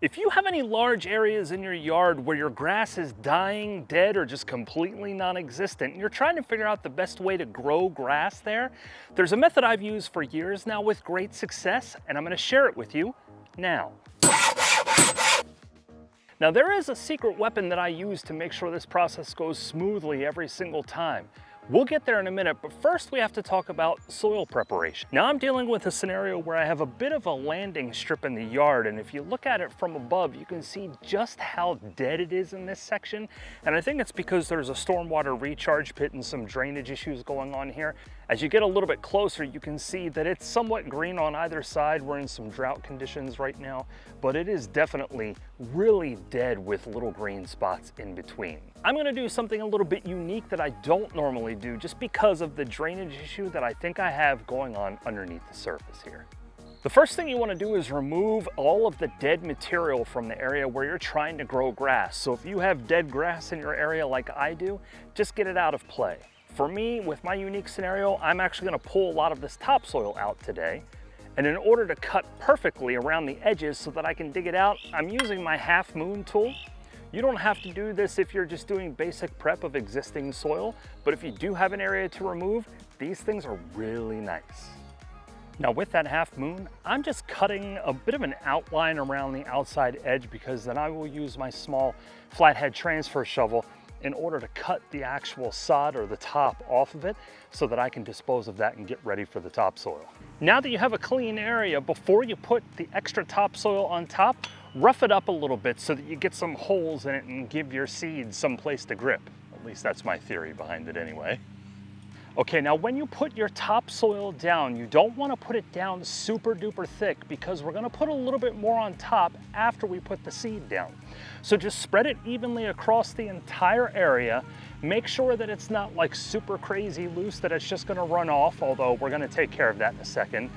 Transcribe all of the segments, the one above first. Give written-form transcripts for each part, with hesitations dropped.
If you have any large areas in your yard where your grass is dying, dead, or just completely non-existent, and you're trying to figure out the best way to grow grass there, there's a method I've used for years now with great success, and I'm going to share it with you now. Now there is a secret weapon that I use to make sure this process goes smoothly every single time. We'll get there in a minute, but first we have to talk about soil preparation. Now I'm dealing with a scenario where I have a bit of a landing strip in the yard, and if you look at it from above, you can see just how dead it is in this section. And I think it's because there's a stormwater recharge pit and some drainage issues going on here. As you get a little bit closer, you can see that it's somewhat green on either side. We're in some drought conditions right now, but it is definitely really dead with little green spots in between. I'm gonna do something a little bit unique that I don't normally do just because of the drainage issue that I think I have going on underneath the surface here. The first thing you want to do is remove all of the dead material from the area where you're trying to grow grass. So if you have dead grass in your area like I do, just get it out of play. For me, with my unique scenario, I'm actually going to pull a lot of this topsoil out today. And in order to cut perfectly around the edges so that I can dig it out, I'm using my half moon tool. You don't have to do this if you're just doing basic prep of existing soil, but if you do have an area to remove, these things are really nice. Now with that half moon, I'm just cutting a bit of an outline around the outside edge because then I will use my small flathead transfer shovel in order to cut the actual sod or the top off of it so that I can dispose of that and get ready for the topsoil. Now that you have a clean area, before you put the extra topsoil on top, rough it up a little bit so that you get some holes in it and give your seeds some place to grip. At least that's my theory behind it anyway. Okay, now when you put your topsoil down, you don't want to put it down super duper thick because we're going to put a little bit more on top after we put the seed down. So just spread it evenly across the entire area. Make sure that it's not like super crazy loose that it's just going to run off, although we're going to take care of that in a second.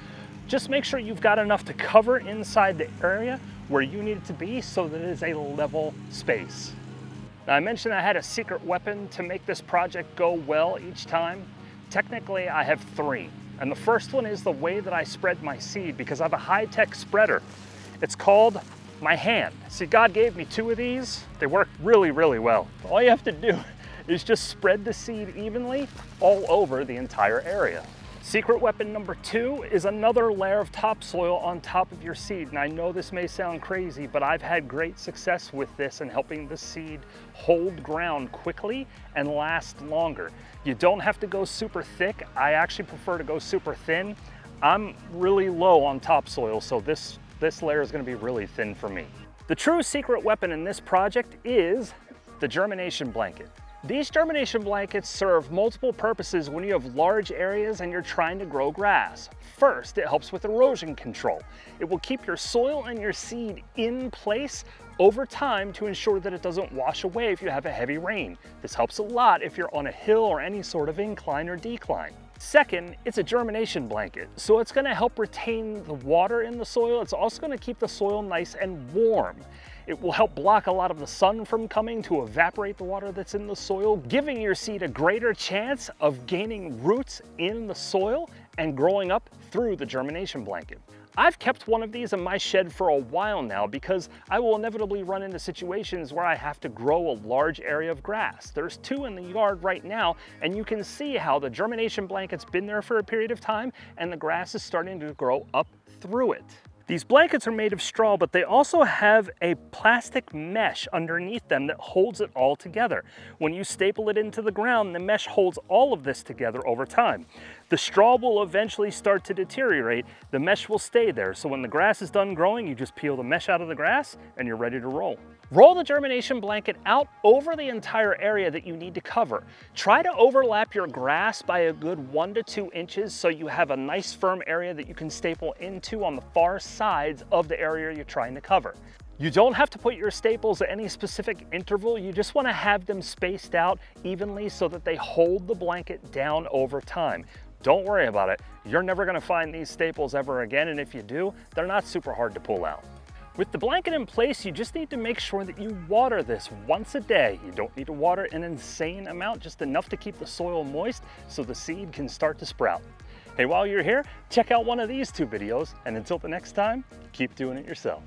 Just make sure you've got enough to cover inside the area where you need it to be so that it is a level space. Now I mentioned I had a secret weapon to make this project go well each time. Technically, I have three. And the first one is the way that I spread my seed because I have a high-tech spreader. It's called my hand. See, God gave me two of these. They work really, really well. All you have to do is just spread the seed evenly all over the entire area. Secret weapon number two is another layer of topsoil on top of your seed. And I know this may sound crazy, but I've had great success with this in helping the seed hold ground quickly and last longer. You don't have to go super thick. I actually prefer to go super thin. I'm really low on topsoil, so this layer is going to be really thin for me. The true secret weapon in this project is the Germination Blanket. These germination blankets serve multiple purposes when you have large areas and you're trying to grow grass. First, it helps with erosion control. It will keep your soil and your seed in place over time to ensure that it doesn't wash away if you have a heavy rain. This helps a lot if you're on a hill or any sort of incline or decline. Second, it's a germination blanket, so it's going to help retain the water in the soil. It's also going to keep the soil nice and warm. It will help block a lot of the sun from coming to evaporate the water that's in the soil, giving your seed a greater chance of gaining roots in the soil and growing up through the germination blanket. I've kept one of these in my shed for a while now because I will inevitably run into situations where I have to grow a large area of grass. There's two in the yard right now, and you can see how the germination blanket's been there for a period of time and the grass is starting to grow up through it. These blankets are made of straw, but they also have a plastic mesh underneath them that holds it all together. When you staple it into the ground, the mesh holds all of this together over time. The straw will eventually start to deteriorate. The mesh will stay there, so when the grass is done growing, you just peel the mesh out of the grass and you're ready to roll. Roll the germination blanket out over the entire area that you need to cover. Try to overlap your grass by a good 1 to 2 inches so you have a nice firm area that you can staple into on the far sides of the area you're trying to cover. You don't have to put your staples at any specific interval. You just want to have them spaced out evenly so that they hold the blanket down over time. Don't worry about it. You're never going to find these staples ever again, and if you do, they're not super hard to pull out. With the blanket in place, you just need to make sure that you water this once a day. You don't need to water an insane amount, just enough to keep the soil moist so the seed can start to sprout. Hey, while you're here, check out one of these two videos, and until the next time, keep doing it yourself.